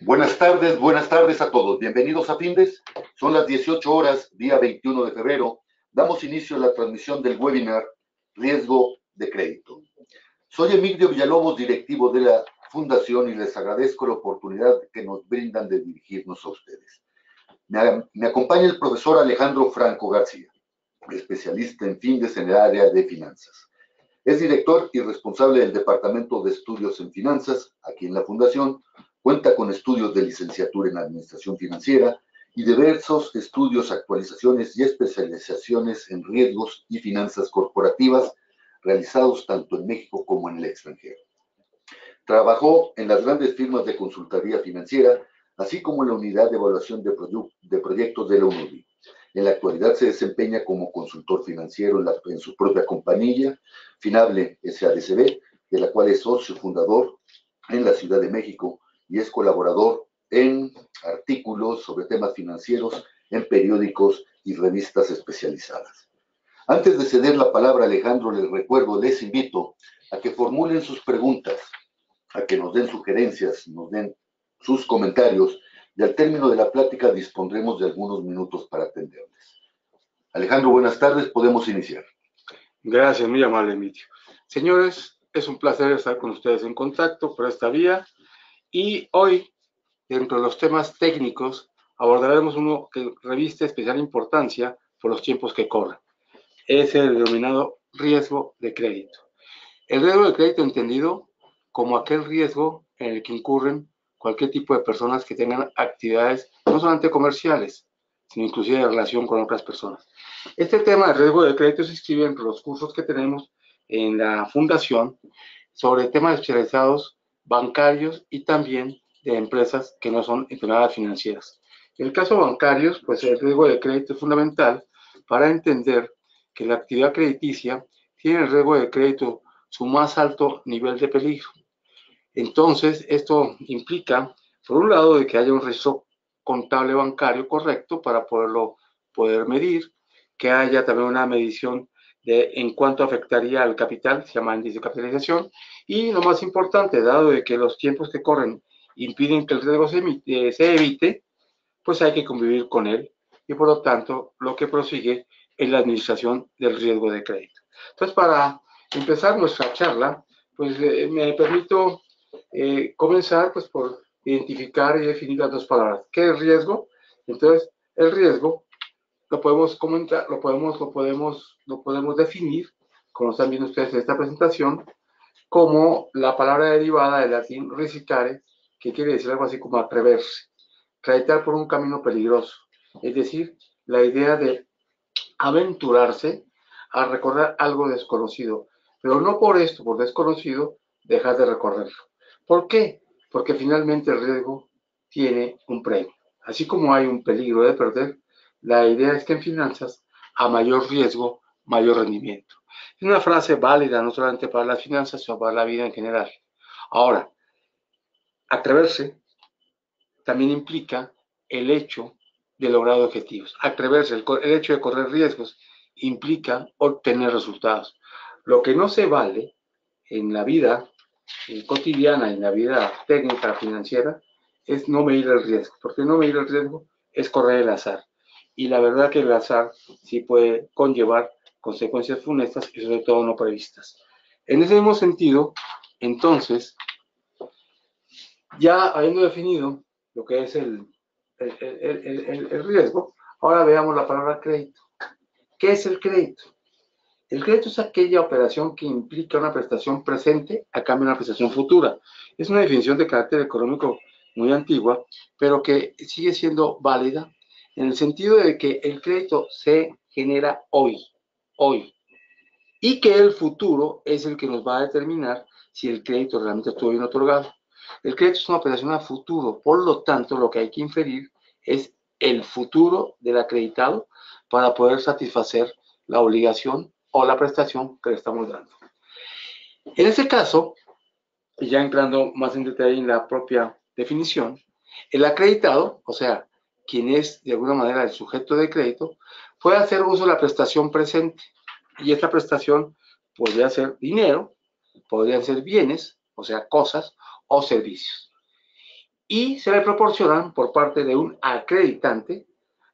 Buenas tardes a todos. Bienvenidos a Findes. Son las 18 horas, día 21 de febrero. Damos inicio a la transmisión del webinar Riesgo de Crédito. Soy Emilio Villalobos, directivo de la Fundación, y les agradezco la oportunidad que nos brindan de dirigirnos a ustedes. Me acompaña el profesor Alejandro Franco García, especialista en Findes en el área de finanzas. Es director y responsable del Departamento de Estudios en Finanzas, aquí en la Fundación. Cuenta con estudios de licenciatura en Administración Financiera y diversos estudios, actualizaciones y especializaciones en riesgos y finanzas corporativas realizados tanto en México como en el extranjero. Trabajó en las grandes firmas de consultoría financiera, así como en la unidad de evaluación de proyectos de la UNODI. En la actualidad se desempeña como consultor financiero en su propia compañía, Finable SADCB, de la cual es socio fundador en la Ciudad de México, y es colaborador en artículos sobre temas financieros en periódicos y revistas especializadas. Antes de ceder la palabra a Alejandro, les invito a que formulen sus preguntas, a que nos den sugerencias, nos den sus comentarios, y al término de la plática dispondremos de algunos minutos para atenderles. Alejandro, buenas tardes, podemos iniciar. Gracias, muy amable, Emilio. Señores, es un placer estar con ustedes en contacto por esta vía. Y hoy, dentro de los temas técnicos, abordaremos uno que reviste especial importancia por los tiempos que corren. Es el denominado riesgo de crédito. El riesgo de crédito entendido como aquel riesgo en el que incurren cualquier tipo de personas que tengan actividades no solamente comerciales, sino inclusive de relación con otras personas. Este tema del riesgo de crédito se inscribe entre los cursos que tenemos en la Fundación sobre temas especializados bancarios y también de empresas que no son entidades financieras. En el caso de bancarios, pues el riesgo de crédito es fundamental para entender que la actividad crediticia tiene el riesgo de crédito su más alto nivel de peligro. Entonces, esto implica, por un lado, de que haya un registro contable bancario correcto para poder medir, que haya también una medición de en cuánto afectaría al capital, se llama índice de capitalización, y lo más importante, dado de que los tiempos que corren impiden que el riesgo se evite, pues hay que convivir con él, y por lo tanto, lo que prosigue es la administración del riesgo de crédito. Entonces, para empezar nuestra charla, pues me permito comenzar pues por identificar y definir las dos palabras. ¿Qué es riesgo? Entonces, el riesgo lo podemos comentar, lo podemos definir, como están viendo ustedes en esta presentación, como la palabra derivada del latín risicare, que quiere decir algo así como atreverse, transitar por un camino peligroso, es decir, la idea de aventurarse a recorrer algo desconocido, pero no por esto, por desconocido, dejar de recorrerlo. ¿Por qué? Porque finalmente el riesgo tiene un premio. Así como hay un peligro de perder, la idea es que en finanzas, a mayor riesgo, mayor rendimiento. Es una frase válida no solamente para las finanzas, sino para la vida en general. Ahora, atreverse también implica el hecho de lograr objetivos. Atreverse, el hecho de correr riesgos, implica obtener resultados. Lo que no se vale en la vida cotidiana, en la vida técnica financiera, es no medir el riesgo, porque no medir el riesgo es correr el azar. Y la verdad que el azar sí puede conllevar consecuencias funestas y sobre todo no previstas. En ese mismo sentido, entonces, ya habiendo definido lo que es el riesgo, ahora veamos la palabra crédito. ¿Qué es el crédito? El crédito es aquella operación que implica una prestación presente a cambio de una prestación futura. Es una definición de carácter económico muy antigua, pero que sigue siendo válida en el sentido de que el crédito se genera hoy, y que el futuro es el que nos va a determinar si el crédito realmente estuvo bien otorgado. El crédito es una operación a futuro, por lo tanto, lo que hay que inferir es el futuro del acreditado para poder satisfacer la obligación o la prestación que le estamos dando. En este caso, y ya entrando más en detalle en la propia definición, el acreditado, o sea, quien es de alguna manera el sujeto de crédito, puede hacer uso de la prestación presente, y esta prestación podría ser dinero, podrían ser bienes o sea, cosas o servicios. Y se le proporcionan por parte de un acreditante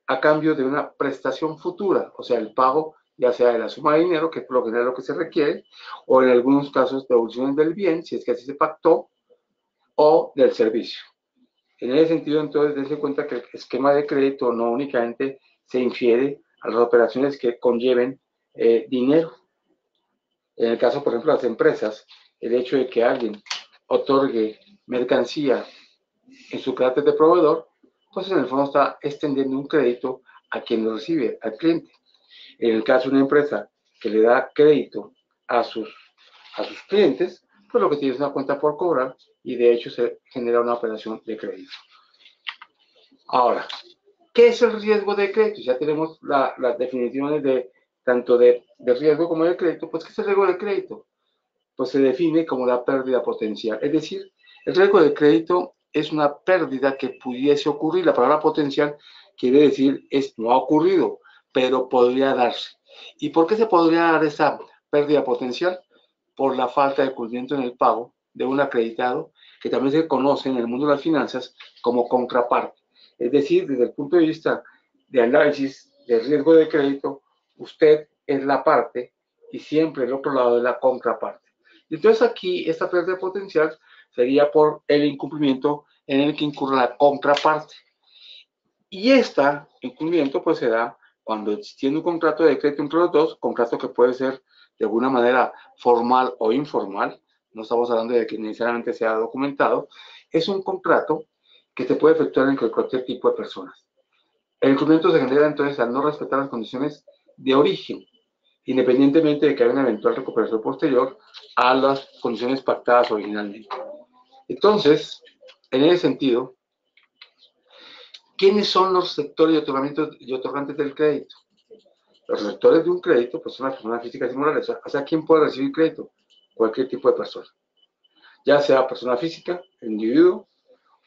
a cambio de una prestación futura, o sea, el pago ya sea de la suma de dinero, que es por lo general lo que se requiere, o en algunos casos devolución del bien, si es que así se pactó, o del servicio. En ese sentido, entonces, dense cuenta que el esquema de crédito no únicamente se infiere a las operaciones que conlleven dinero. En el caso, por ejemplo, de las empresas, el hecho de que alguien otorgue mercancía en su carácter de proveedor, pues en el fondo está extendiendo un crédito a quien lo recibe, al cliente. En el caso de una empresa que le da crédito a sus clientes, pues lo que tiene es una cuenta por cobrar y de hecho se genera una operación de crédito. Ahora, ¿qué es el riesgo de crédito? Ya tenemos las definiciones de tanto de riesgo como de crédito. Pues, ¿qué es el riesgo de crédito? Pues se define como la pérdida potencial. Es decir, el riesgo de crédito es una pérdida que pudiese ocurrir. La palabra potencial quiere decir no ha ocurrido, pero podría darse. ¿Y por qué se podría dar esa pérdida potencial? Por la falta de cumplimiento en el pago de un acreditado, que también se conoce en el mundo de las finanzas como contraparte. Es decir, desde el punto de vista de análisis del riesgo de crédito, usted es la parte y siempre el otro lado es la contraparte. Entonces aquí esta pérdida potencial sería por el incumplimiento en el que incurre la contraparte. Y este incumplimiento pues se da cuando existiendo un contrato de crédito entre los dos, contrato que puede ser de alguna manera formal o informal, no estamos hablando de que necesariamente sea documentado, es un contrato que se puede efectuar entre cualquier tipo de personas. El incumplimiento se genera entonces al no respetar las condiciones de origen, independientemente de que haya una eventual recuperación posterior a las condiciones pactadas originalmente. Entonces, en ese sentido, ¿quiénes son los receptores y otorgantes del crédito? Los receptores de un crédito pues, son las personas físicas y morales. O sea, ¿quién puede recibir crédito? Cualquier tipo de persona. Ya sea persona física, el individuo,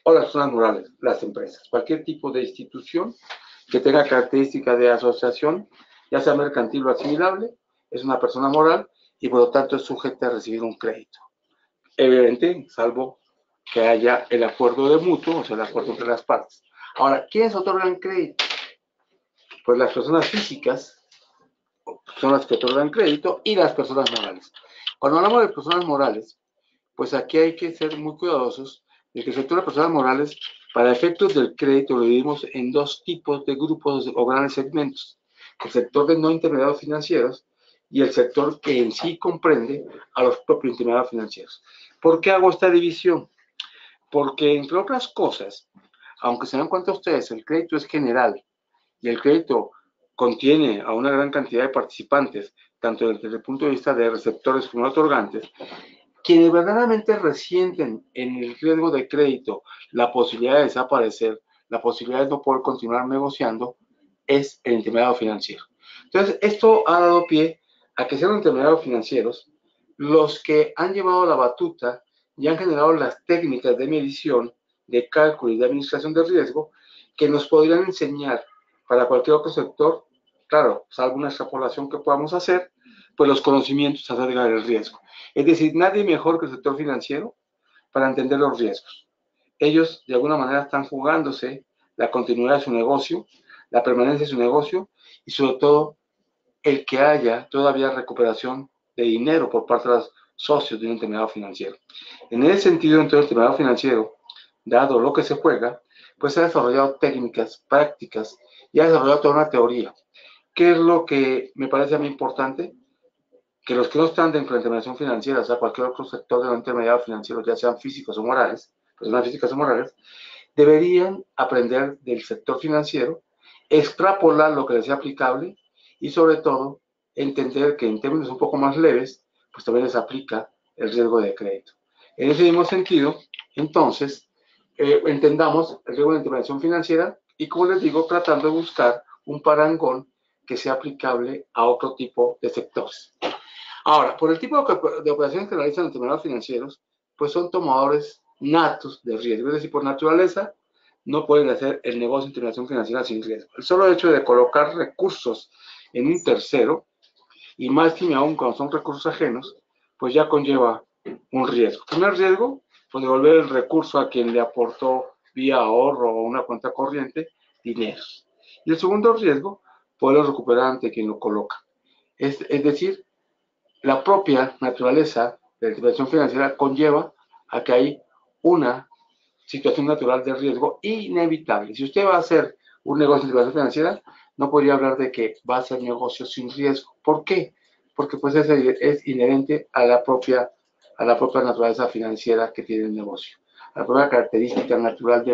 o las personas morales, las empresas. Cualquier tipo de institución que tenga características de asociación, ya sea mercantil o asimilable, es una persona moral y por lo tanto es sujeta a recibir un crédito. Evidente, salvo que haya el acuerdo de mutuo, o sea, el acuerdo entre las partes. Ahora, ¿quiénes otorgan crédito? Pues las personas físicas son las que otorgan crédito y las personas morales. Cuando hablamos de personas morales, pues aquí hay que ser muy cuidadosos de que el sector de personas morales, para efectos del crédito, lo dividimos en dos tipos de grupos o grandes segmentos. El sector de no intermediarios financieros y el sector que en sí comprende a los propios intermediarios financieros. ¿Por qué hago esta división? Porque, entre otras cosas, aunque se den cuenta ustedes, el crédito es general y el crédito contiene a una gran cantidad de participantes, tanto desde el punto de vista de receptores como de otorgantes, quienes verdaderamente resienten en el riesgo de crédito la posibilidad de desaparecer, la posibilidad de no poder continuar negociando, es el intermediario financiero. Entonces, esto ha dado pie a que sean intermediarios financieros los que han llevado la batuta y han generado las técnicas de medición, de cálculo y de administración de riesgo que nos podrían enseñar para cualquier otro sector, claro, salvo una extrapolación que podamos hacer, pues los conocimientos acerca del riesgo. Es decir, nadie mejor que el sector financiero para entender los riesgos. Ellos, de alguna manera, están jugándose la continuidad de su negocio, la permanencia de su negocio y, sobre todo, el que haya todavía recuperación de dinero por parte de los socios de un intermediario financiero. En ese sentido, entonces, el intermediario financiero, dado lo que se juega, pues ha desarrollado técnicas, prácticas y ha desarrollado toda una teoría. ¿Qué es lo que me parece a mí importante? Que los que no están dentro de la intermediación financiera, o sea, cualquier otro sector de los intermediarios financieros, ya sean físicos o morales, personas físicas o morales, deberían aprender del sector financiero, extrapolar lo que les sea aplicable y, sobre todo, entender que en términos un poco más leves, pues también les aplica el riesgo de crédito. En ese mismo sentido, entonces, entendamos el riesgo de intervención financiera y, como les digo, tratando de buscar un parangón que sea aplicable a otro tipo de sectores. Ahora, por el tipo de operaciones que realizan los intermediarios financieros, pues son tomadores natos de riesgo, es decir, por naturaleza no pueden hacer el negocio de intermediación financiera sin riesgo. El solo hecho de colocar recursos en un tercero, y más que aún cuando son recursos ajenos, pues ya conlleva un riesgo. El primer riesgo, pues devolver el recurso a quien le aportó vía ahorro o una cuenta corriente dinero. Y el segundo riesgo, poderlo recuperar ante quien lo coloca. Es decir, la propia naturaleza de la intervención financiera conlleva a que hay una situación natural de riesgo inevitable. Si usted va a hacer un negocio de intervención financiera, no podría hablar de que va a ser negocio sin riesgo. ¿Por qué? Porque pues es inherente a la propia naturaleza financiera que tiene el negocio, a la propia característica natural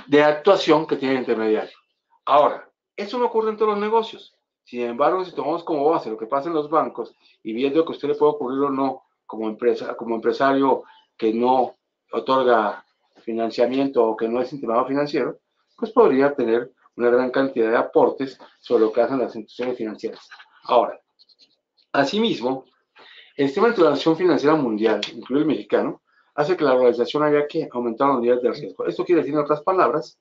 de actuación que tiene el intermediario. Ahora, eso no ocurre en todos los negocios. Sin embargo, si tomamos como base lo que pasa en los bancos y viendo que a usted le puede ocurrir o no como empresario que no otorga financiamiento o que no es intermediario financiero, pues podría tener una gran cantidad de aportes sobre lo que hacen las instituciones financieras. Ahora, asimismo, el sistema de intervención financiera mundial, incluido el mexicano, hace que la organización haya que aumentar los niveles de riesgo. Esto quiere decir, en otras palabras,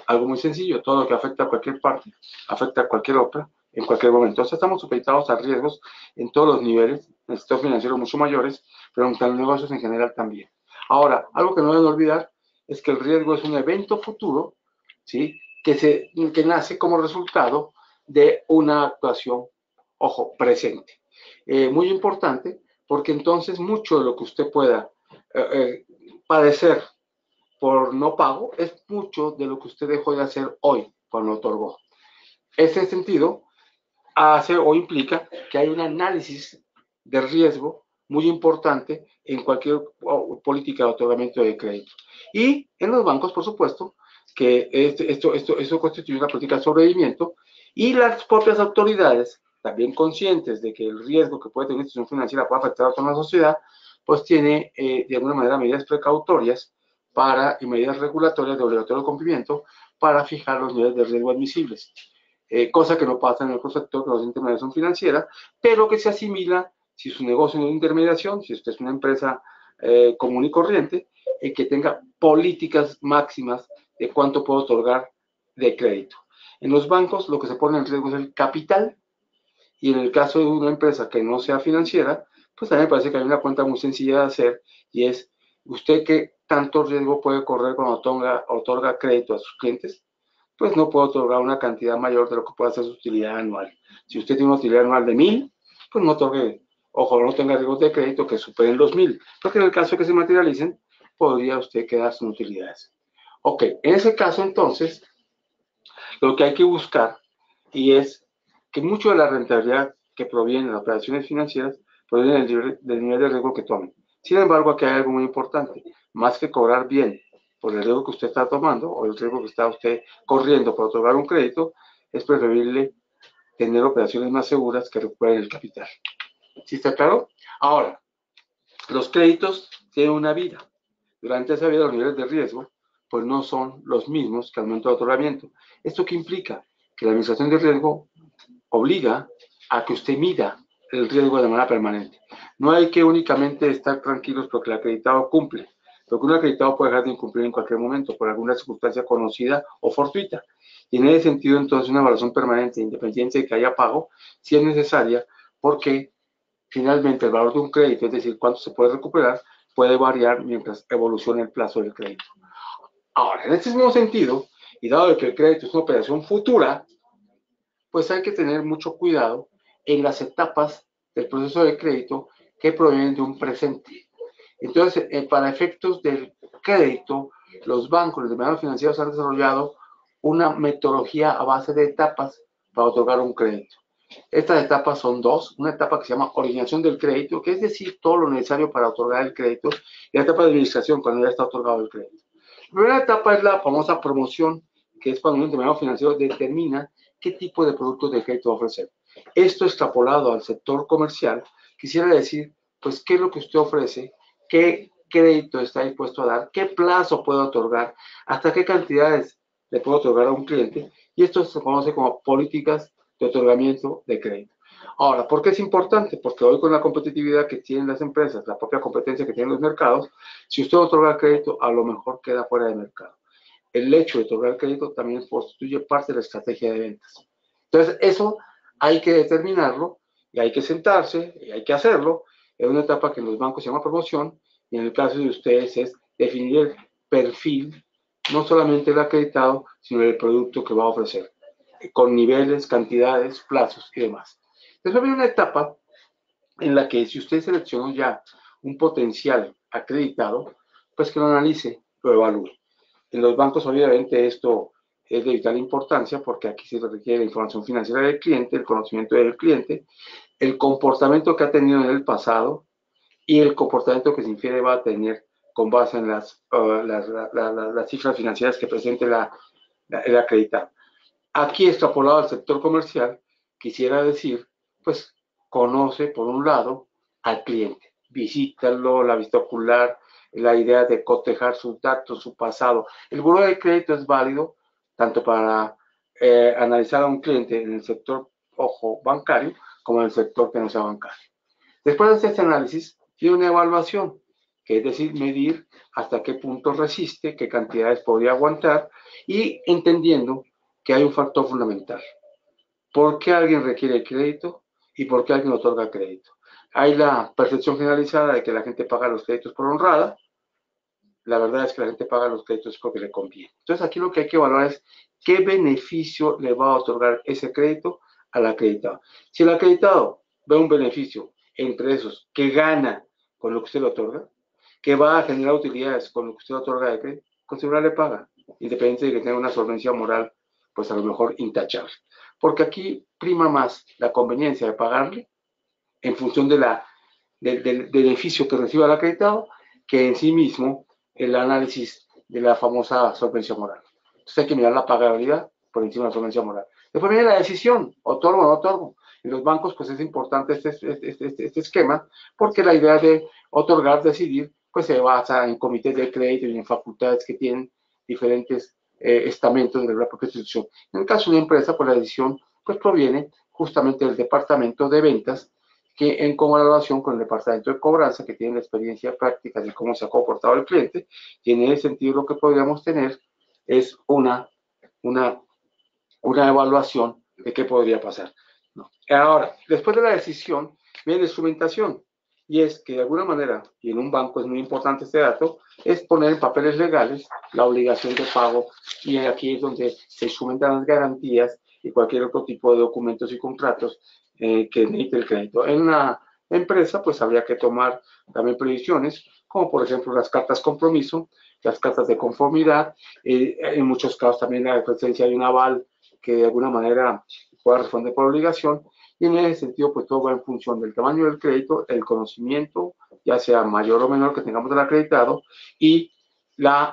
algo muy sencillo: todo lo que afecta a cualquier parte, afecta a cualquier otra, en cualquier momento. O sea, estamos supeditados a riesgos en todos los niveles, en el sector financiero mucho mayores, pero en los negocios en general también. Ahora, algo que no deben olvidar es que el riesgo es un evento futuro, ¿sí? que nace como resultado de una actuación, ojo, presente. Muy importante, porque entonces mucho de lo que usted pueda padecer por no pago es mucho de lo que usted dejó de hacer hoy cuando otorgó. Ese sentido hace o implica que hay un análisis de riesgo muy importante en cualquier política de otorgamiento de crédito. Y en los bancos, por supuesto, que esto constituye una política de sobreviviente, y las propias autoridades, también conscientes de que el riesgo que puede tener una institución financiera puede afectar a toda la sociedad, pues tiene de alguna manera medidas precautorias y medidas regulatorias de obligatorio cumplimiento para fijar los niveles de riesgo admisibles. Cosa que no pasa en el otro sector, que no es intermediación financiera, pero que se asimila si su negocio no es intermediación, si usted es una empresa común y corriente, que tenga políticas máximas de cuánto puede otorgar de crédito. En los bancos lo que se pone en riesgo es el capital, y en el caso de una empresa que no sea financiera, pues también me parece que hay una cuenta muy sencilla de hacer, y es: ¿usted qué tanto riesgo puede correr cuando otorga crédito a sus clientes? Pues no puede otorgar una cantidad mayor de lo que pueda ser su utilidad anual. Si usted tiene una utilidad anual de 1,000, pues no otorgue, ojo, no tenga riesgos de crédito que superen los 1,000, porque en el caso de que se materialicen, podría usted quedar sin utilidades. Ok, en ese caso entonces, lo que hay que buscar y es que mucho de la rentabilidad que proviene de las operaciones financieras proviene del nivel de riesgo que tomen. Sin embargo, aquí hay algo muy importante: más que cobrar bien por el riesgo que usted está tomando o el riesgo que está usted corriendo para otorgar un crédito, es preferible tener operaciones más seguras que recuperen el capital. ¿Sí está claro? Ahora, los créditos tienen una vida. Durante esa vida, los niveles de riesgo pues no son los mismos que al momento de otorgamiento. ¿Esto qué implica? Que la administración de riesgo obliga a que usted mida el riesgo de manera permanente. No hay que únicamente estar tranquilos porque el acreditado cumple, porque un acreditado puede dejar de incumplir en cualquier momento por alguna circunstancia conocida o fortuita. Y en ese sentido, entonces, una evaluación permanente, independiente de que haya pago, sí es necesaria, porque finalmente el valor de un crédito, es decir, cuánto se puede recuperar, puede variar mientras evolucione el plazo del crédito. Ahora, en este mismo sentido, y dado que el crédito es una operación futura, pues hay que tener mucho cuidado en las etapas del proceso de crédito que provienen de un presente. Entonces, para efectos del crédito, los bancos, los demás financieros han desarrollado una metodología a base de etapas para otorgar un crédito. Estas etapas son dos: una etapa que se llama originación del crédito, que es decir, todo lo necesario para otorgar el crédito, y la etapa de administración, cuando ya está otorgado el crédito. La primera etapa es la famosa promoción, que es cuando un intermediario financiero determina qué tipo de productos de crédito ofrecer. Esto extrapolado al sector comercial, quisiera decir, pues, qué es lo que usted ofrece, qué crédito está dispuesto a dar, qué plazo puede otorgar, hasta qué cantidades le puede otorgar a un cliente, y esto se conoce como políticas de otorgamiento de crédito. Ahora, ¿por qué es importante? Porque hoy, con la competitividad que tienen las empresas, la propia competencia que tienen los mercados, si usted otorga crédito, a lo mejor queda fuera de mercado. El hecho de otorgar crédito también constituye parte de la estrategia de ventas. Entonces, eso hay que determinarlo, y hay que sentarse, y hay que hacerlo. Es una etapa que en los bancos se llama promoción, y en el caso de ustedes es definir el perfil, no solamente el acreditado, sino el producto que va a ofrecer, con niveles, cantidades, plazos y demás. Después viene una etapa en la que si usted seleccionó ya un potencial acreditado, pues que lo analice, lo evalúe. En los bancos, obviamente, esto es de vital importancia porque aquí se requiere la información financiera del cliente, el conocimiento del cliente, el comportamiento que ha tenido en el pasado y el comportamiento que se infiere va a tener con base en las cifras financieras que presente el acreditado. Aquí, extrapolado al sector comercial, quisiera decir, pues, conoce, por un lado, al cliente. Visítalo, la vista ocular, la idea de cotejar sus datos, su pasado. El buró de crédito es válido tanto para analizar a un cliente en el sector, ojo, bancario, como en el sector que no sea bancario. Después de este análisis, tiene una evaluación, que es decir, medir hasta qué punto resiste, qué cantidades podría aguantar y entendiendo que hay un factor fundamental. ¿Por qué alguien requiere crédito y por qué alguien otorga crédito? Hay la percepción generalizada de que la gente paga los créditos por honrada. La verdad es que la gente paga los créditos porque le conviene. Entonces, aquí lo que hay que evaluar es qué beneficio le va a otorgar ese crédito al acreditado. Si el acreditado ve un beneficio entre esos que gana con lo que usted le otorga, que va a generar utilidades con lo que usted otorga de crédito, con seguridad le paga, independiente de que tenga una solvencia moral, pues a lo mejor intachable. Porque aquí prima más la conveniencia de pagarle en función del beneficio que reciba el acreditado que en sí mismo el análisis de la famosa solvencia moral. Entonces hay que mirar la pagabilidad por encima de la solvencia moral. Después viene la decisión, otorgo o no otorgo. En los bancos pues es importante este esquema porque la idea de otorgar, decidir, pues se basa en comités de crédito y en facultades que tienen diferentes estamentos de la propia institución. En el caso de una empresa, pues la decisión pues proviene justamente del departamento de ventas que en colaboración con el departamento de cobranza, que tiene la experiencia práctica de cómo se ha comportado el cliente, y en ese sentido lo que podríamos tener es una evaluación de qué podría pasar. ¿No? Ahora, después de la decisión, viene la instrumentación, y es que de alguna manera, y en un banco es muy importante este dato, es poner en papeles legales la obligación de pago, y aquí es donde se instrumentan las garantías y cualquier otro tipo de documentos y contratos que necesite el crédito. En la empresa, pues habría que tomar también previsiones, como por ejemplo las cartas compromiso, las cartas de conformidad, en muchos casos también la presencia de un aval que de alguna manera pueda responder por obligación, y en ese sentido, pues todo va en función del tamaño del crédito, el conocimiento, ya sea mayor o menor que tengamos del acreditado, y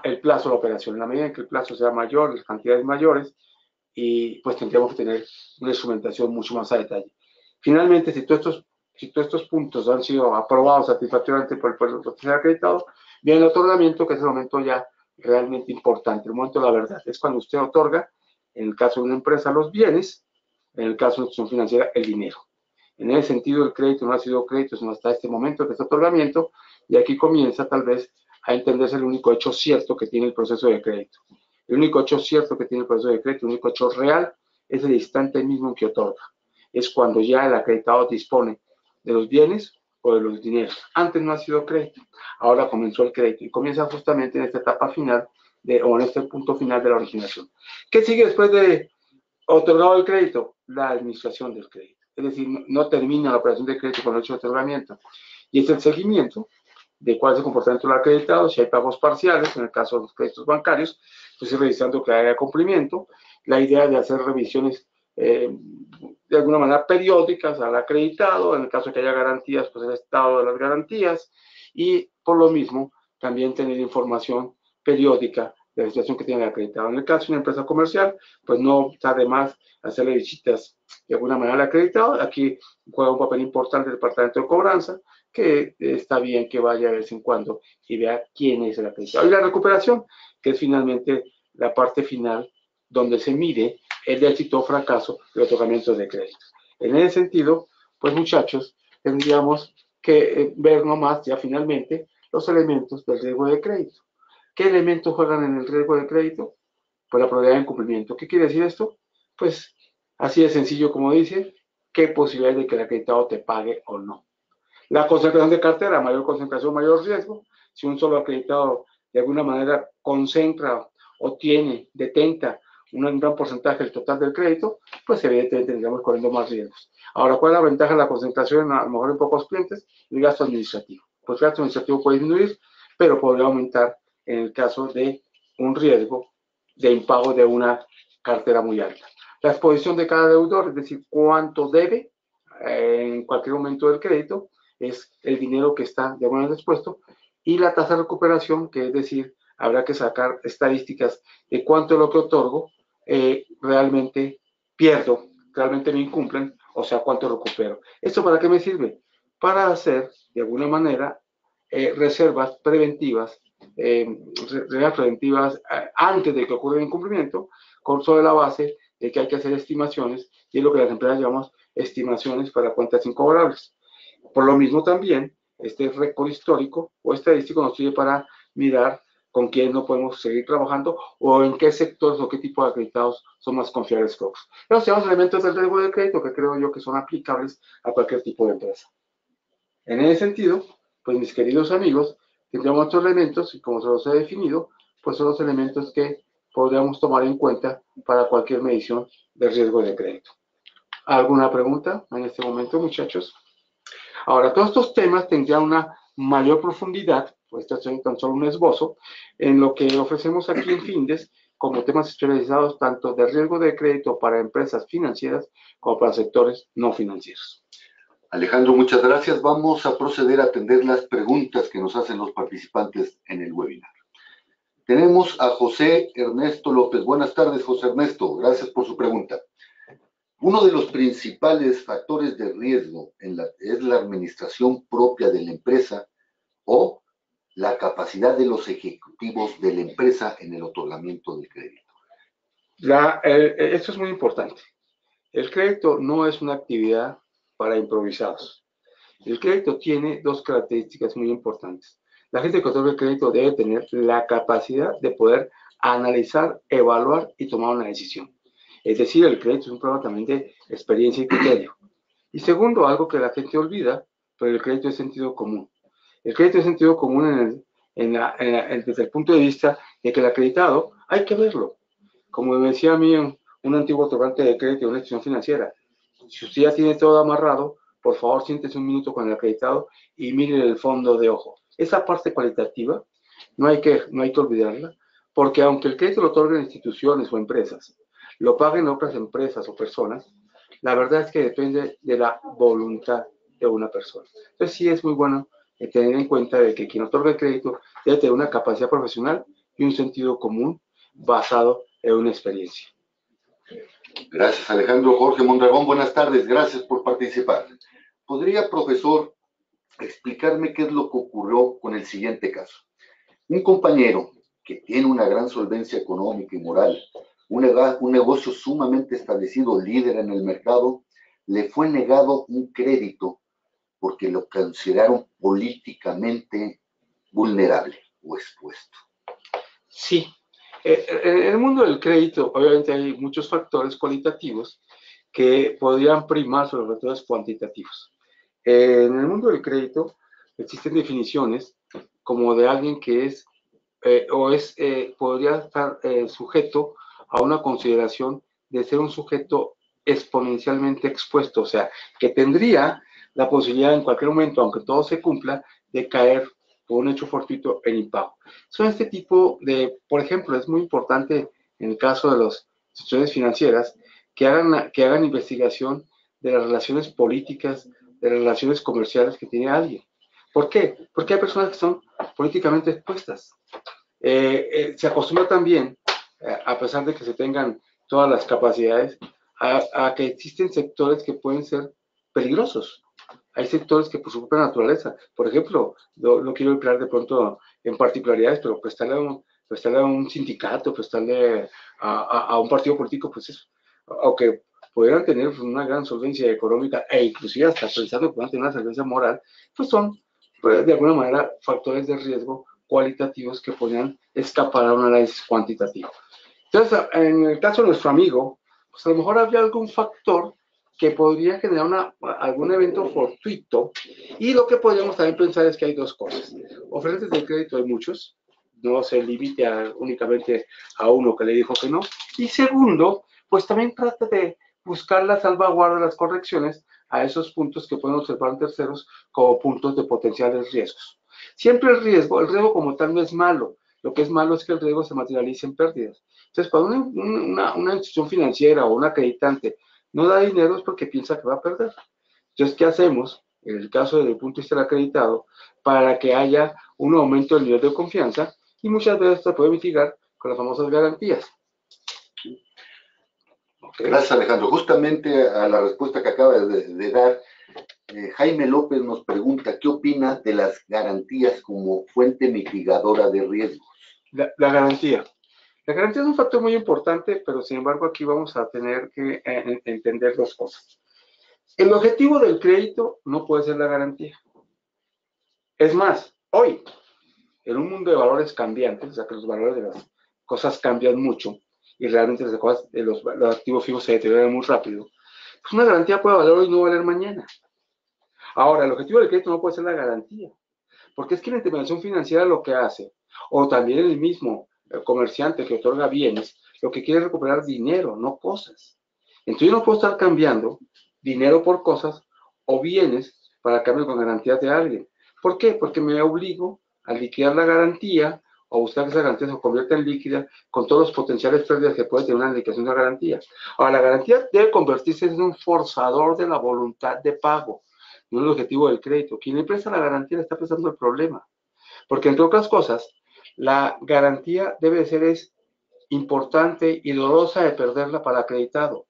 el plazo de la operación. En la medida en que el plazo sea mayor, las cantidades mayores, y pues tendríamos que tener una instrumentación mucho más a detalle. Finalmente, si todos estos puntos han sido aprobados satisfactoriamente por el acreditado, viene el otorgamiento, que es el momento ya realmente importante, el momento de la verdad. Es cuando usted otorga, en el caso de una empresa, los bienes, en el caso de una institución financiera, el dinero. En ese sentido, el crédito no ha sido crédito, sino hasta este momento, que es otorgamiento, y aquí comienza tal vez a entenderse el único hecho cierto que tiene el proceso de crédito. El único hecho cierto que tiene el proceso de crédito, el único hecho real, es el instante mismo en que otorga. Es cuando ya el acreditado dispone de los bienes o de los dineros. Antes no ha sido crédito, ahora comenzó el crédito y comienza justamente en esta etapa final o en este punto final de la originación. ¿Qué sigue después de otorgado el crédito? La administración del crédito. Es decir, no termina la operación de crédito con el hecho de otorgamiento. Y es el seguimiento de cuál es el comportamiento del acreditado, si hay pagos parciales, en el caso de los créditos bancarios, pues revisando que haya cumplimiento. La idea de hacer revisiones de alguna manera periódicas al acreditado, en el caso de que haya garantías, pues el estado de las garantías, y por lo mismo también tener información periódica de la situación que tiene el acreditado. En el caso de una empresa comercial, pues no está de más hacerle visitas de alguna manera al acreditado. Aquí juega un papel importante el departamento de cobranza, que está bien que vaya de vez en cuando y vea quién es el acreditado. Y la recuperación, que es finalmente la parte final donde se mide el éxito o fracaso del otorgamiento de crédito. En ese sentido, pues muchachos, tendríamos que ver nomás ya finalmente los elementos del riesgo de crédito. ¿Qué elementos juegan en el riesgo de crédito? Pues la probabilidad de incumplimiento. ¿Qué quiere decir esto? Pues así de sencillo como dice, qué posibilidad de que el acreditado te pague o no. La concentración de cartera, mayor concentración, mayor riesgo. Si un solo acreditado de alguna manera concentra o tiene, detenta un gran porcentaje del total del crédito, pues evidentemente tendríamos corriendo más riesgos. Ahora, ¿cuál es la ventaja de la concentración a lo mejor en pocos clientes? El gasto administrativo. Pues el gasto administrativo puede disminuir, pero podría aumentar en el caso de un riesgo de impago de una cartera muy alta. La exposición de cada deudor, es decir, cuánto debe en cualquier momento del crédito, es el dinero que está de alguna manera expuesto, y la tasa de recuperación, que es decir, habrá que sacar estadísticas de cuánto es lo que otorgo, realmente pierdo, realmente me incumplen, o sea, cuánto recupero. ¿Esto para qué me sirve? Para hacer, de alguna manera, reservas preventivas, antes de que ocurra el incumplimiento, sobre la base de que hay que hacer estimaciones, y es lo que las empresas llamamos estimaciones para cuentas incobrables. Por lo mismo también, este récord histórico o estadístico nos sirve para mirar con quién no podemos seguir trabajando o en qué sectores o qué tipo de acreditados son más confiables que otros. Esos son los elementos del riesgo de crédito que creo yo que son aplicables a cualquier tipo de empresa. En ese sentido, pues mis queridos amigos, tendríamos otros elementos y como se los he definido, pues son los elementos que podríamos tomar en cuenta para cualquier medición de riesgo de crédito. ¿Alguna pregunta en este momento, muchachos? Ahora, todos estos temas tendrían una mayor profundidad, pues este es tan solo un esbozo, en lo que ofrecemos aquí en Findes como temas especializados tanto de riesgo de crédito para empresas financieras como para sectores no financieros. Alejandro, muchas gracias. Vamos a proceder a atender las preguntas que nos hacen los participantes en el webinar. Tenemos a José Ernesto López. Buenas tardes, José Ernesto. Gracias por su pregunta. Uno de los principales factores de riesgo es la administración propia de la empresa o la capacidad de los ejecutivos de la empresa en el otorgamiento del crédito. Esto es muy importante. El crédito no es una actividad para improvisados. El crédito tiene dos características muy importantes. La gente que otorga el crédito debe tener la capacidad de poder analizar, evaluar y tomar una decisión. Es decir, el crédito es un problema también de experiencia y criterio. Y segundo, algo que la gente olvida, pero el crédito es sentido común. El crédito es sentido común desde el punto de vista de que el acreditado hay que verlo. Como me decía a mí un antiguo otorgante de crédito de una institución financiera, si usted ya tiene todo amarrado, por favor siéntese un minuto con el acreditado y mire el fondo de ojo. Esa parte cualitativa no hay que olvidarla, porque aunque el crédito lo otorguen instituciones o empresas, lo paguen otras empresas o personas, la verdad es que depende de la voluntad de una persona. Entonces sí es muy bueno tener en cuenta de que quien otorga el crédito debe tener una capacidad profesional y un sentido común basado en una experiencia. Gracias, Alejandro. Jorge Mondragón, buenas tardes. Gracias por participar. ¿Podría, profesor, explicarme qué es lo que ocurrió con el siguiente caso? Un compañero que tiene una gran solvencia económica y moral, un negocio sumamente establecido, líder en el mercado, le fue negado un crédito porque lo consideraron políticamente vulnerable o expuesto. Sí. En el mundo del crédito, obviamente hay muchos factores cualitativos que podrían primar sobre los factores cuantitativos. En el mundo del crédito existen definiciones como de alguien que es podría estar sujeto a una consideración de ser un sujeto exponencialmente expuesto, o sea, que tendría la posibilidad en cualquier momento, aunque todo se cumpla, de caer por un hecho fortuito en impago. Son este tipo de, por ejemplo, es muy importante en el caso de las instituciones financieras que hagan investigación de las relaciones políticas, de las relaciones comerciales que tiene alguien. ¿Por qué? Porque hay personas que son políticamente expuestas. Se acostumbra también, a pesar de que se tengan todas las capacidades, a que existen sectores que pueden ser peligrosos. Hay sectores que por su propia naturaleza, por ejemplo, no quiero entrar de pronto en particularidades, pero prestarle a un sindicato, prestarle a un partido político, pues eso, aunque pudieran tener una gran solvencia económica e inclusive hasta pensando que puedan tener una solvencia moral, pues son de alguna manera factores de riesgo cualitativos que podrían escapar a un análisis cuantitativo. Entonces, en el caso de nuestro amigo, pues a lo mejor había algún factor que podría generar algún evento fortuito. Y lo que podríamos también pensar es que hay dos cosas. Oferentes de crédito hay muchos, no se limite únicamente a uno que le dijo que no. Y segundo, pues también trata de buscar la salvaguarda, las correcciones a esos puntos que pueden observar en terceros como puntos de potenciales riesgos. Siempre el riesgo como tal no es malo. Lo que es malo es que el riesgo se materialice en pérdidas. Entonces, cuando una institución financiera o un acreditante no da dinero es porque piensa que va a perder. Entonces, ¿qué hacemos? En el caso del punto de vista del acreditado, para que haya un aumento del nivel de confianza, y muchas veces se puede mitigar con las famosas garantías. Okay. Gracias, Alejandro. Justamente a la respuesta que acaba de dar, Jaime López nos pregunta, ¿qué opina de las garantías como fuente mitigadora de riesgos? La garantía. La garantía es un factor muy importante, pero sin embargo aquí vamos a tener que entender dos cosas. El objetivo del crédito no puede ser la garantía. Es más, hoy, en un mundo de valores cambiantes, o sea que los valores de las cosas cambian mucho y realmente los activos fijos se deterioran muy rápido, pues una garantía puede valer hoy y no valer mañana. Ahora, el objetivo del crédito no puede ser la garantía, porque es que la intervención financiera lo que hace, o también el mismo comerciante que otorga bienes, lo que quiere es recuperar dinero, no cosas. Entonces yo no puedo estar cambiando dinero por cosas o bienes para cambio con garantías de alguien. ¿Por qué? Porque me obligo a liquidar la garantía o buscar que esa garantía se convierta en líquida con todos los potenciales pérdidas que puede tener una liquidación de la garantía. Ahora, la garantía debe convertirse en un forzador de la voluntad de pago, no el objetivo del crédito. Quien le presta la garantía le está prestando el problema. Porque, entre otras cosas, la garantía debe ser importante y dolorosa de perderla para el acreditado.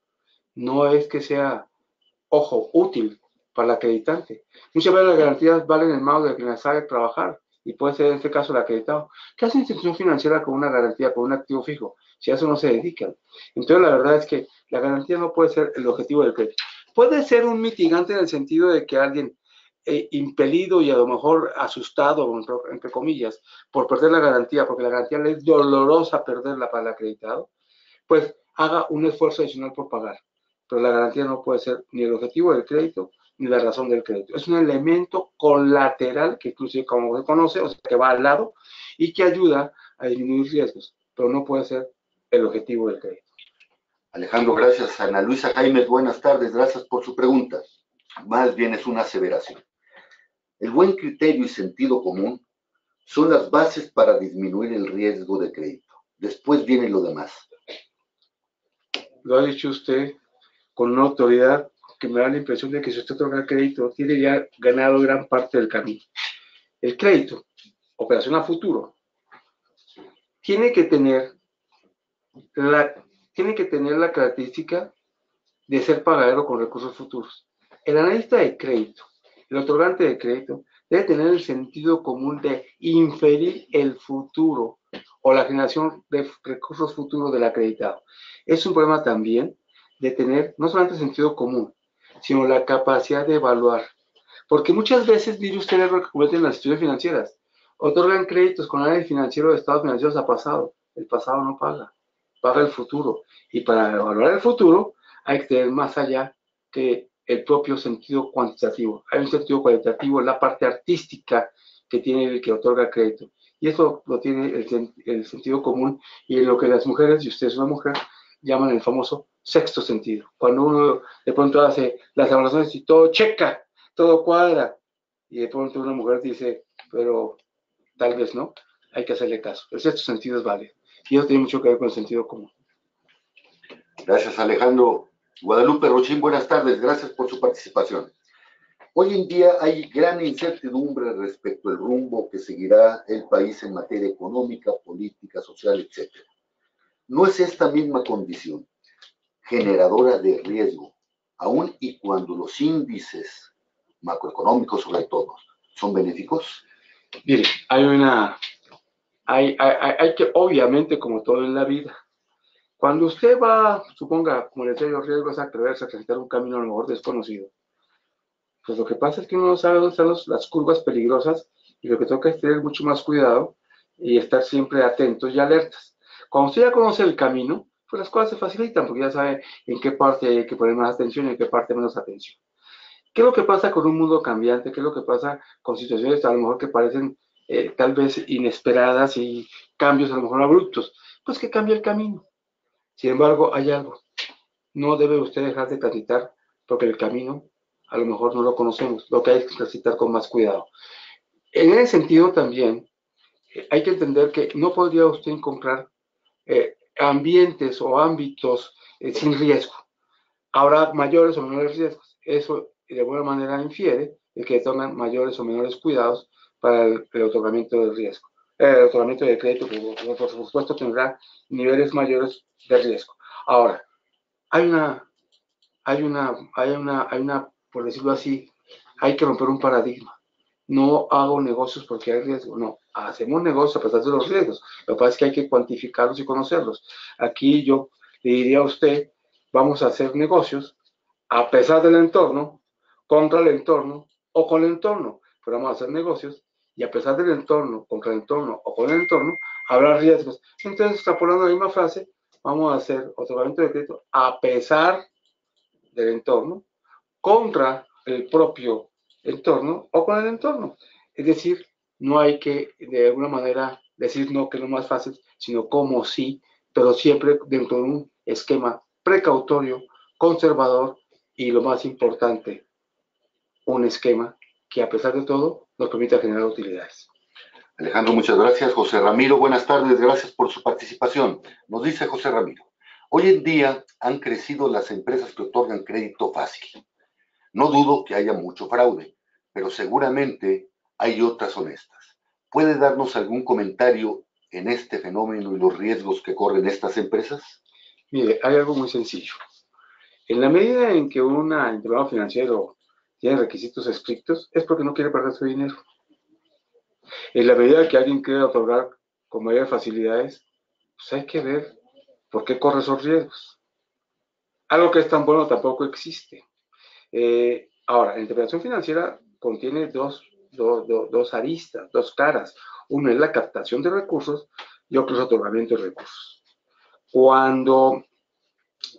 No es que sea, ojo, útil para el acreditante. Muchas veces las garantías valen el mago de quien las sabe trabajar, y puede ser en este caso el acreditado. ¿Qué hace una institución financiera con una garantía, con un activo fijo? Si a eso no se dedican. Entonces, la verdad es que la garantía no puede ser el objetivo del crédito. Puede ser un mitigante en el sentido de que alguien impelido y a lo mejor asustado, entre comillas, por perder la garantía, porque la garantía le es dolorosa perderla para el acreditado, pues haga un esfuerzo adicional por pagar. Pero la garantía no puede ser ni el objetivo del crédito ni la razón del crédito. Es un elemento colateral que inclusive como se conoce, o sea, que va al lado y que ayuda a disminuir riesgos, pero no puede ser el objetivo del crédito. Alejandro, gracias. Ana Luisa Jaime, buenas tardes, gracias por su pregunta. Más bien es una aseveración. El buen criterio y sentido común son las bases para disminuir el riesgo de crédito. Después viene lo demás. Lo ha dicho usted con una autoridad que me da la impresión de que si usted otorga crédito, tiene ya ganado gran parte del camino. El crédito, operación a futuro, tiene que tener la característica de ser pagadero con recursos futuros. El analista de crédito, el otorgante de crédito, debe tener el sentido común de inferir el futuro o la generación de recursos futuros del acreditado. Es un problema también de tener no solamente sentido común, sino la capacidad de evaluar. Porque muchas veces, mire usted el error que cometen las instituciones financieras, otorgan créditos con análisis financiero de estados financieros a pasado. El pasado no paga, paga el futuro. Y para evaluar el futuro, hay que tener más allá que el propio sentido cuantitativo. Hay un sentido cualitativo en la parte artística que tiene el que otorga crédito. Y eso lo tiene el sentido común y en lo que las mujeres, y usted es una mujer, llaman el famoso sexto sentido. Cuando uno de pronto hace las evaluaciones y todo checa, todo cuadra, y de pronto una mujer dice, pero tal vez no, hay que hacerle caso. El sexto sentido es válido. Y eso tiene mucho que ver con el sentido común. Gracias, Alejandro. Guadalupe Rochín, buenas tardes. Gracias por su participación. Hoy en día hay gran incertidumbre respecto al rumbo que seguirá el país en materia económica, política, social, etc. ¿No es esta misma condición generadora de riesgo, aun y cuando los índices macroeconómicos, sobre todo, son benéficos? Mire, hay que, obviamente, como todo en la vida, cuando usted va, suponga, como le decía, los riesgos a atreverse a transitar un camino a lo mejor desconocido, pues lo que pasa es que uno no sabe dónde están las curvas peligrosas y lo que toca es tener mucho más cuidado y estar siempre atentos y alertas. Cuando usted ya conoce el camino, pues las cosas se facilitan porque ya sabe en qué parte hay que poner más atención y en qué parte menos atención. ¿Qué es lo que pasa con un mundo cambiante? ¿Qué es lo que pasa con situaciones a lo mejor que parecen tal vez inesperadas y cambios a lo mejor abruptos? Pues que cambia el camino. Sin embargo, hay algo. No debe usted dejar de transitar porque el camino a lo mejor no lo conocemos. Lo que hay es que transitar con más cuidado. En ese sentido también hay que entender que no podría usted encontrar ambientes o ámbitos sin riesgo. Habrá mayores o menores riesgos. Eso de alguna manera infiere de que toman mayores o menores cuidados para el otorgamiento del riesgo. El otorgamiento de crédito, por supuesto, tendrá niveles mayores de riesgo. Ahora, por decirlo así, hay que romper un paradigma. No hago negocios porque hay riesgo, no, hacemos negocios a pesar de los riesgos. Lo que pasa es que hay que cuantificarlos y conocerlos. Aquí yo le diría a usted, vamos a hacer negocios a pesar del entorno, contra el entorno o con el entorno, pero vamos a hacer negocios y a pesar del entorno, contra el entorno o con el entorno, habrá riesgos. Entonces, extrapolando la misma frase, vamos a hacer otorgamiento de crédito a pesar del entorno, contra el propio entorno o con el entorno. Es decir, no hay que de alguna manera decir no, que es lo más fácil, sino como sí, pero siempre dentro de un esquema precautorio, conservador y lo más importante, un esquema que a pesar de todo nos permita generar utilidades. Alejandro, muchas gracias. José Ramiro, buenas tardes, gracias por su participación. Nos dice José Ramiro, hoy en día han crecido las empresas que otorgan crédito fácil. No dudo que haya mucho fraude, pero seguramente hay otras honestas. ¿Puede darnos algún comentario en este fenómeno y los riesgos que corren estas empresas? Mire, hay algo muy sencillo. En la medida en que un entrenador financiero tiene requisitos estrictos, es porque no quiere perder su dinero. En la medida que alguien quiere otorgar con mayores facilidades, pues hay que ver por qué corre esos riesgos. Algo que es tan bueno tampoco existe. Ahora, la interpretación financiera contiene dos aristas, dos caras. Una es la captación de recursos y otro es el otorgamiento de recursos. Cuando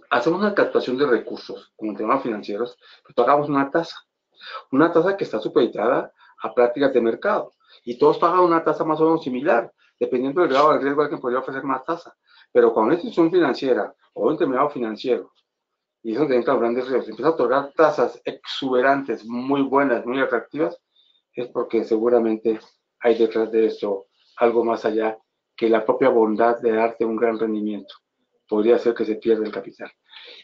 hacemos una captación de recursos como temas financieros, pues pagamos una tasa que está supeditada a prácticas de mercado. Y todos pagan una tasa más o menos similar, dependiendo del grado de riesgo al que podría ofrecer más tasa. Pero cuando una institución financiera o un intermediario financiero, y eso entra grandes riesgos, empieza a otorgar tasas exuberantes, muy buenas, muy atractivas, es porque seguramente hay detrás de eso algo más allá que la propia bondad de darte un gran rendimiento. Podría ser que se pierda el capital.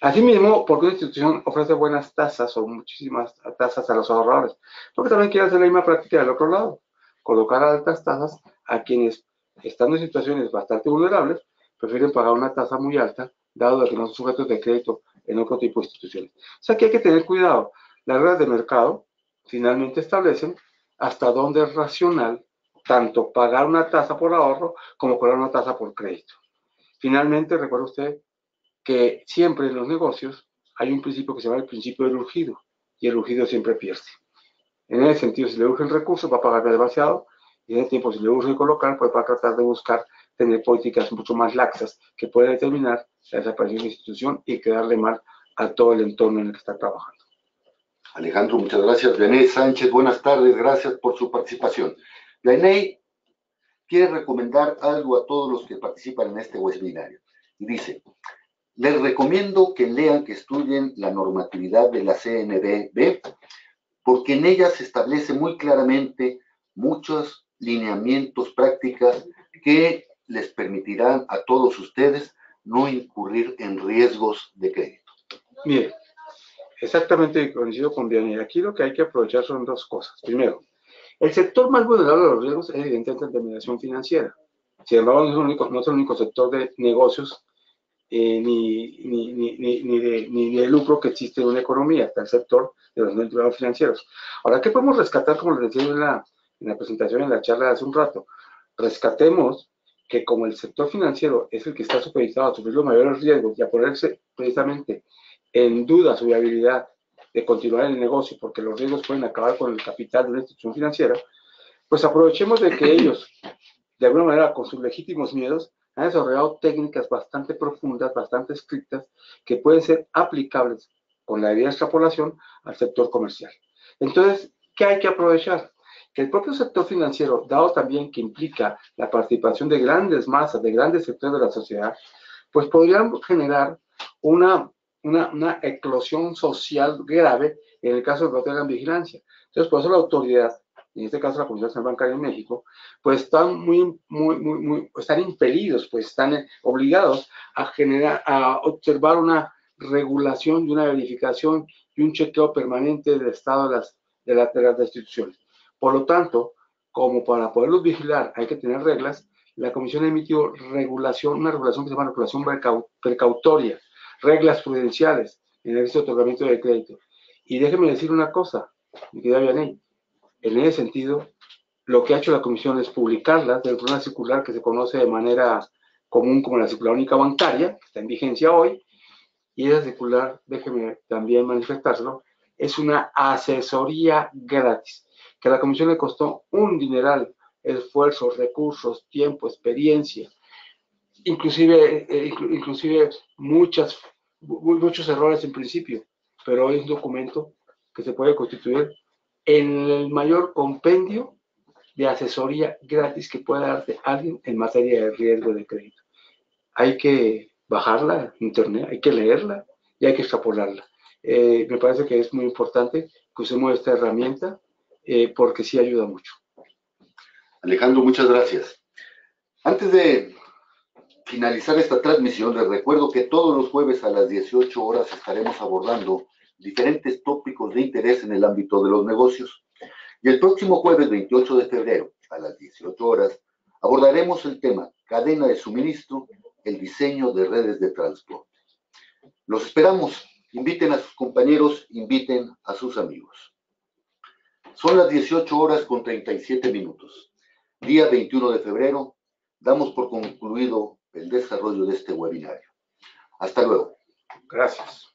Asimismo, porque una institución ofrece buenas tasas o muchísimas tasas a los ahorradores, porque también quiere hacer la misma práctica del otro lado, colocar altas tasas a quienes, estando en situaciones bastante vulnerables, prefieren pagar una tasa muy alta, dado que no son sujetos de crédito en otro tipo de instituciones. O sea que hay que tener cuidado. Las reglas de mercado finalmente establecen hasta dónde es racional tanto pagar una tasa por ahorro como cobrar una tasa por crédito. Finalmente, recuerde usted que siempre en los negocios hay un principio que se llama el principio del urgido, y el urgido siempre pierde. En ese sentido, si le urgen recursos, va a pagar demasiado, y en ese tiempo, si le urge colocar, pues va a tratar de buscar tener políticas mucho más laxas que puedan determinar la desaparición de la institución y quedarle mal a todo el entorno en el que está trabajando. Alejandro, muchas gracias. Vianey Sánchez, buenas tardes, gracias por su participación. Vianey quiere recomendar algo a todos los que participan en este webinario y dice, les recomiendo que lean, que estudien la normatividad de la CNBB, porque en ella se establece muy claramente muchos lineamientos, prácticas que les permitirán a todos ustedes no incurrir en riesgos de crédito. Mire, exactamente coincido con Diana. Aquí lo que hay que aprovechar son dos cosas. Primero, el sector más vulnerable a los riesgos es evidentemente la intermediación financiera. Sin embargo, no es el único sector de negocios ni de lucro que existe en una economía, está el sector de los mercados financieros. Ahora, ¿qué podemos rescatar, como les decía en la presentación, en la charla de hace un rato? Rescatemos que como el sector financiero es el que está supeditado a sufrir los mayores riesgos y a ponerse precisamente en duda su viabilidad de continuar en el negocio, porque los riesgos pueden acabar con el capital de una institución financiera, pues aprovechemos de que ellos, de alguna manera, con sus legítimos miedos, han desarrollado técnicas bastante profundas, bastante estrictas, que pueden ser aplicables con la debida extrapolación al sector comercial. Entonces, ¿qué hay que aprovechar? Que el propio sector financiero, dado también que implica la participación de grandes masas, de grandes sectores de la sociedad, pues podrían generar una eclosión social grave en el caso de que no tengan vigilancia. Entonces, por eso la autoridad, en este caso la Comisión Nacional Bancaria en México, pues están están impelidos, pues están obligados a observar una regulación y una verificación y un chequeo permanente del estado de las instituciones. Por lo tanto, como para poderlos vigilar hay que tener reglas, la Comisión ha emitido una regulación que se llama regulación precautoria, reglas prudenciales en el otorgamiento de crédito. Y déjeme decir una cosa, mi querida Vianey, en ese sentido, lo que ha hecho la Comisión es publicarlas dentro de una circular que se conoce de manera común como la circular única bancaria, que está en vigencia hoy, y esa circular, déjeme también manifestárselo, es una asesoría gratis, que a la Comisión le costó un dineral, esfuerzos, recursos, tiempo, experiencia, inclusive muchos errores en principio, pero hoy es un documento que se puede constituir en el mayor compendio de asesoría gratis que pueda darte alguien en materia de riesgo de crédito. Hay que bajarla en internet, hay que leerla y hay que extrapolarla. Me parece que es muy importante que usemos esta herramienta porque sí ayuda mucho. Alejandro, muchas gracias. Antes de finalizar esta transmisión, les recuerdo que todos los jueves a las 18 horas estaremos abordando diferentes tópicos de interés en el ámbito de los negocios. Y el próximo jueves 28 de febrero a las 18 horas abordaremos el tema cadena de suministro, el diseño de redes de transporte. Los esperamos. Inviten a sus compañeros, inviten a sus amigos. Son las 18 horas con 37 minutos. Día 21 de febrero, damos por concluido el desarrollo de este webinario. Hasta luego. Gracias.